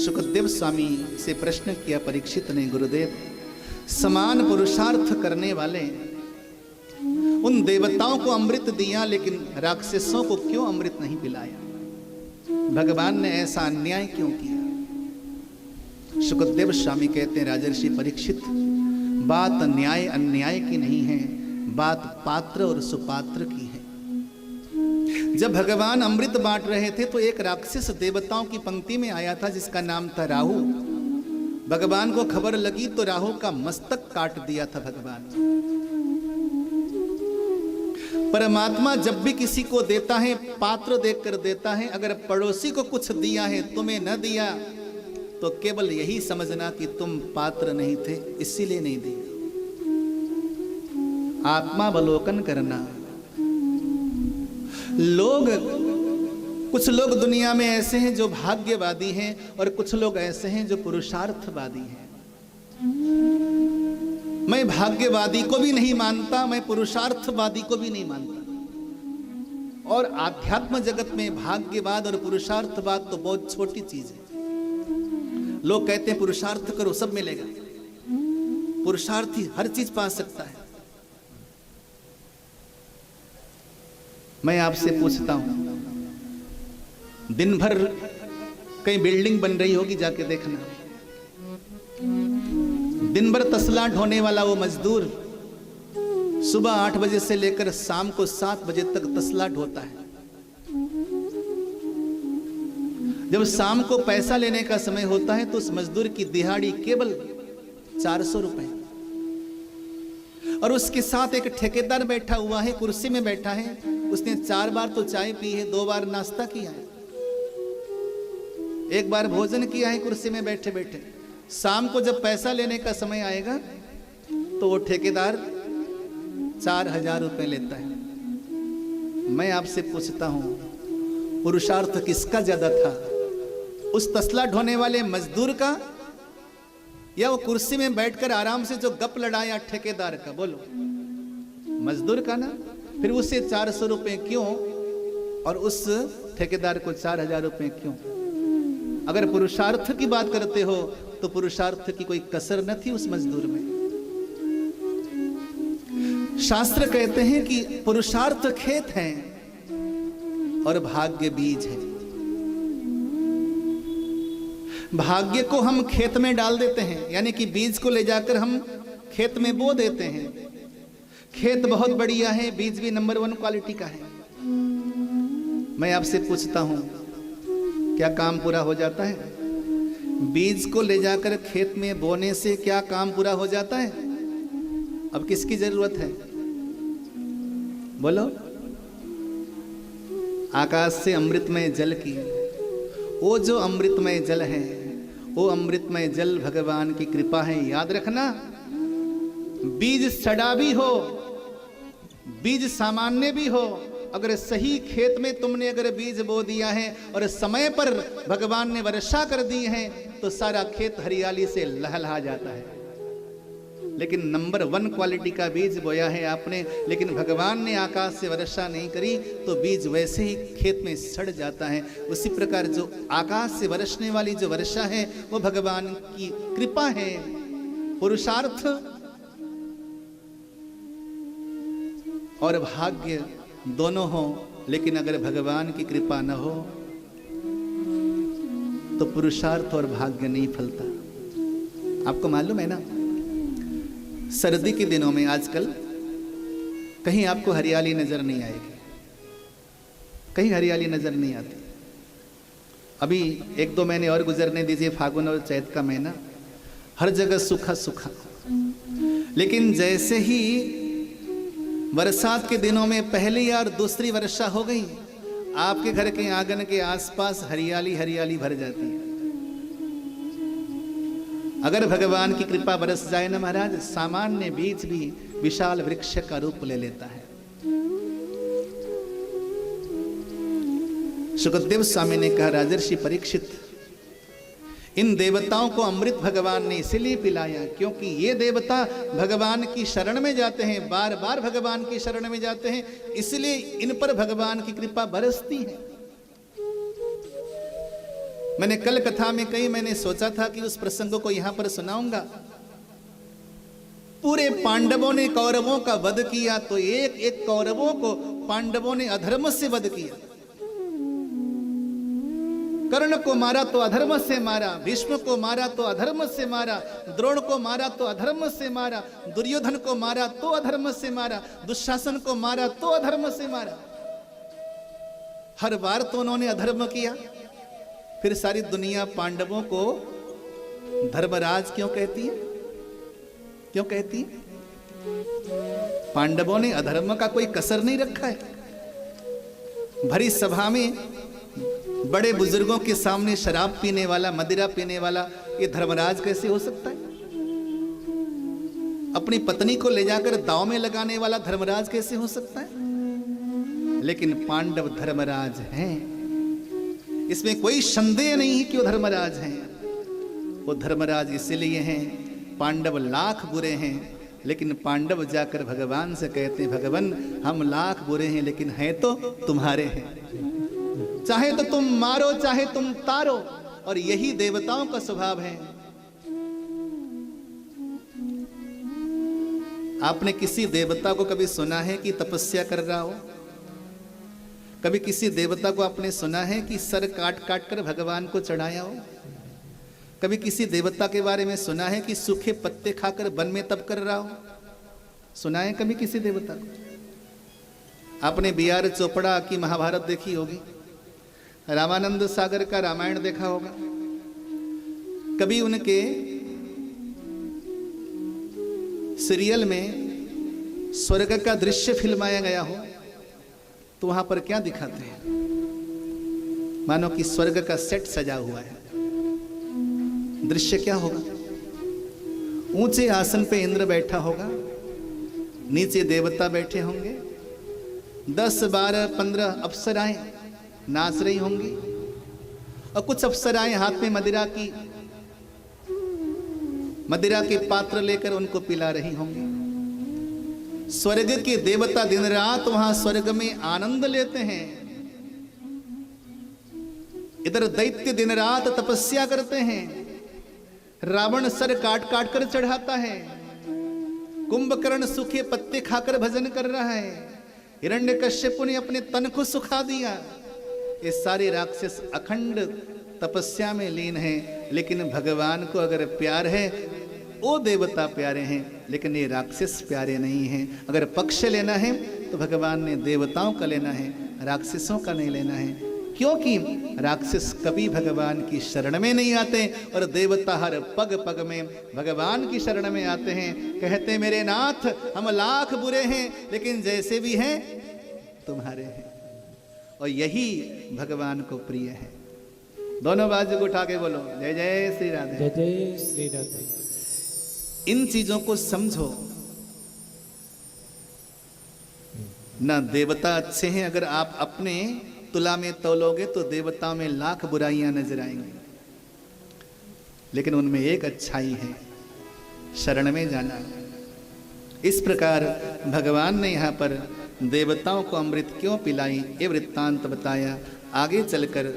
सुखदेव स्वामी से प्रश्न किया परीक्षित ने, गुरुदेव समान पुरुषार्थ करने वाले उन देवताओं को अमृत दिया, लेकिन राक्षसों को क्यों अमृत नहीं पिलाया? भगवान ने ऐसा अन्याय क्यों किया? सुखदेव स्वामी कहते हैं, राजर्षि परीक्षित, बात न्याय अन्याय की नहीं है, बात पात्र और सुपात्र की है। जब भगवान अमृत बांट रहे थे तो एक राक्षस देवताओं की पंक्ति में आया था जिसका नाम था राहु। भगवान को खबर लगी तो राहु का मस्तक काट दिया था भगवान। परमात्मा जब भी किसी को देता है पात्र देखकर देता है। अगर पड़ोसी को कुछ दिया है तुम्हें न दिया तो केवल यही समझना कि तुम पात्र नहीं थे, इसीलिए नहीं दिया। आत्मावलोकन करना। कुछ लोग दुनिया में ऐसे हैं जो भाग्यवादी हैं और कुछ लोग ऐसे हैं जो पुरुषार्थवादी हैं। मैं भाग्यवादी को भी नहीं मानता, मैं पुरुषार्थवादी को भी नहीं मानता। और आध्यात्म जगत में भाग्यवाद और पुरुषार्थवाद तो बहुत छोटी चीज है। लोग कहते हैं पुरुषार्थ करो सब मिलेगा। पुरुषार्थी हर चीज पा सकता है। मैं आपसे पूछता हूं, दिन भर कहीं बिल्डिंग बन रही होगी, जाके देखना। दिन भर तसला ढोने वाला वो मजदूर सुबह 8 बजे से लेकर शाम को 7 बजे तक तसला ढोता है। जब शाम को पैसा लेने का समय होता है तो उस मजदूर की दिहाड़ी केवल 400 रुपए। और उसके साथ एक ठेकेदार बैठा हुआ है, कुर्सी में बैठा है। उसने 4 बार तो चाय पी है, 2 बार नाश्ता किया है, 1 बार भोजन किया है कुर्सी में बैठे बैठे। शाम को जब पैसा लेने का समय आएगा तो वो ठेकेदार 4000 रुपए लेता है। मैं आपसे पूछता हूं, पुरुषार्थ किसका ज्यादा था? उस तसला ढोने वाले मजदूर का या वो कुर्सी में बैठकर आराम से जो गप लड़ाया ठेकेदार का? बोलो, मजदूर का ना। फिर उसे 400 रुपए क्यों और उस ठेकेदार को 4000 रुपए क्यों? अगर पुरुषार्थ की बात करते हो तो पुरुषार्थ की कोई कसर न थी उस मजदूर में। शास्त्र कहते हैं कि पुरुषार्थ खेत है और भाग्य बीज है। भाग्य को हम खेत में डाल देते हैं, यानी कि बीज को ले जाकर हम खेत में बो देते हैं। खेत बहुत बढ़िया है, बीज भी नंबर 1 क्वालिटी का है। मैं आपसे पूछता हूं, क्या काम पूरा हो जाता है? बीज को ले जाकर खेत में बोने से क्या काम पूरा हो जाता है? अब किसकी जरूरत है? बोलो। आकाश से अमृतमय जल की। वो जो अमृतमय जल है, वो अमृतमय जल भगवान की कृपा है। याद रखना, बीज सड़ा भी हो, बीज सामान्य भी हो, अगर सही खेत में तुमने अगर बीज बो दिया है और समय पर भगवान ने वर्षा कर दी है तो सारा खेत हरियाली से लहलहा जाता है। लेकिन नंबर 1 क्वालिटी का बीज बोया है आपने, लेकिन भगवान ने आकाश से वर्षा नहीं करी तो बीज वैसे ही खेत में सड़ जाता है। उसी प्रकार जो आकाश से बरसने वाली जो वर्षा है वो भगवान की कृपा है। पुरुषार्थ और भाग्य दोनों हो, लेकिन अगर भगवान की कृपा न हो तो पुरुषार्थ और भाग्य नहीं फलता। आपको मालूम है ना, सर्दी के दिनों में आजकल कहीं आपको हरियाली नजर नहीं आएगी, कहीं हरियाली नजर नहीं आती। अभी 1-2 महीने और गुजरने दीजिए, फागुन और चैत का महीना, हर जगह सूखा सूखा। लेकिन जैसे ही बरसात के दिनों में पहली और दूसरी वर्षा हो गई, आपके घर के आंगन के आसपास हरियाली हरियाली भर जाती है। अगर भगवान की कृपा बरस जाए ना महाराज, सामान्य बीज भी विशाल वृक्ष का रूप ले लेता है। सुखदेव स्वामी ने कहा, राजर्षि परीक्षित, इन देवताओं को अमृत भगवान ने इसीलिए पिलाया क्योंकि ये देवता भगवान की शरण में जाते हैं, बार बार भगवान की शरण में जाते हैं, इसलिए इन पर भगवान की कृपा बरसती है। मैंने कल कथा में कही, मैंने सोचा था कि उस प्रसंग को यहां पर सुनाऊंगा। पूरे पांडवों ने कौरवों का वध किया तो एक एक कौरवों को पांडवों ने अधर्म से वध किया। कर्ण को मारा तो अधर्म से मारा, भीष्म को मारा तो अधर्म से मारा, द्रोण को मारा तो अधर्म से मारा, दुर्योधन को मारा तो अधर्म से मारा, दुशासन को मारा तो अधर्म से मारा। हर बार तो उन्होंने अधर्म किया। फिर सारी दुनिया पांडवों को धर्मराज क्यों कहती है? क्यों कहती है? पांडवों ने अधर्म का कोई कसर नहीं रखा है। भरी सभा में बड़े बुजुर्गों के सामने शराब पीने वाला, मदिरा पीने वाला ये धर्मराज कैसे हो सकता है? अपनी पत्नी को ले जाकर दांव में लगाने वाला धर्मराज कैसे हो सकता है? लेकिन पांडव धर्मराज हैं, इसमें कोई संदेह नहीं है कि वो धर्मराज हैं। वो धर्मराज इसलिए हैं, पांडव लाख बुरे हैं लेकिन पांडव जाकर भगवान से कहते हैं, भगवान हम लाख बुरे हैं लेकिन हैं तो तुम्हारे हैं, चाहे तो तुम मारो चाहे तुम तारो। और यही देवताओं का स्वभाव है। आपने किसी देवता को कभी सुना है कि तपस्या कर रहा हो? कभी किसी देवता को आपने सुना है कि सर काट काट कर भगवान को चढ़ाया हो? कभी किसी देवता के बारे में सुना है कि सूखे पत्ते खाकर वन में तप कर रहा हो? सुना है कभी किसी देवता को? आपने बी.आर. चोपड़ा की महाभारत देखी होगी, रामानंद सागर का रामायण देखा होगा। कभी उनके सीरियल में स्वर्ग का दृश्य फिल्माया गया हो तो वहां पर क्या दिखाते हैं? मानो कि स्वर्ग का सेट सजा हुआ है। दृश्य क्या होगा? ऊंचे आसन पे इंद्र बैठा होगा, नीचे देवता बैठे होंगे, 10, 12, 15 अप्सराएं नाच रही होंगी और कुछ अप्सराएं हाथ में मदिरा के पात्र लेकर उनको पिला रही होंगी। स्वर्ग के देवता दिन रात वहां स्वर्ग में आनंद लेते हैं। इधर दैत्य दिन रात तपस्या करते हैं। रावण सर काट काट कर चढ़ाता है। कुंभकर्ण सूखे पत्ते खाकर भजन कर रहा है। हिरण्यकश्यप ने अपने तन को सुखा दिया। ये सारे राक्षस अखंड तपस्या में लीन हैं, लेकिन भगवान को अगर प्यार है वो देवता प्यारे हैं, लेकिन ये राक्षस प्यारे नहीं हैं। अगर पक्ष लेना है तो भगवान ने देवताओं का लेना है, राक्षसों का नहीं लेना है। क्योंकि राक्षस कभी भगवान की शरण में नहीं आते और देवता हर पग पग में भगवान की शरण में आते हैं। कहते मेरे नाथ हम लाख बुरे हैं लेकिन जैसे भी हैं तुम्हारे हैं। और यही भगवान को प्रिय है। दोनों बाजू को उठा के बोलो जय जय श्री राधे, जय जय श्री राधे। इन चीजों को समझो। ना देवता अच्छे हैं, अगर आप अपने तुला में तौलोगे तो देवताओं में लाख बुराइयां नजर आएंगी, लेकिन उनमें एक अच्छाई है, शरण में जाना। इस प्रकार भगवान ने यहाँ पर देवताओं को अमृत क्यों पिलाई ये वृत्तांत बताया। आगे चलकर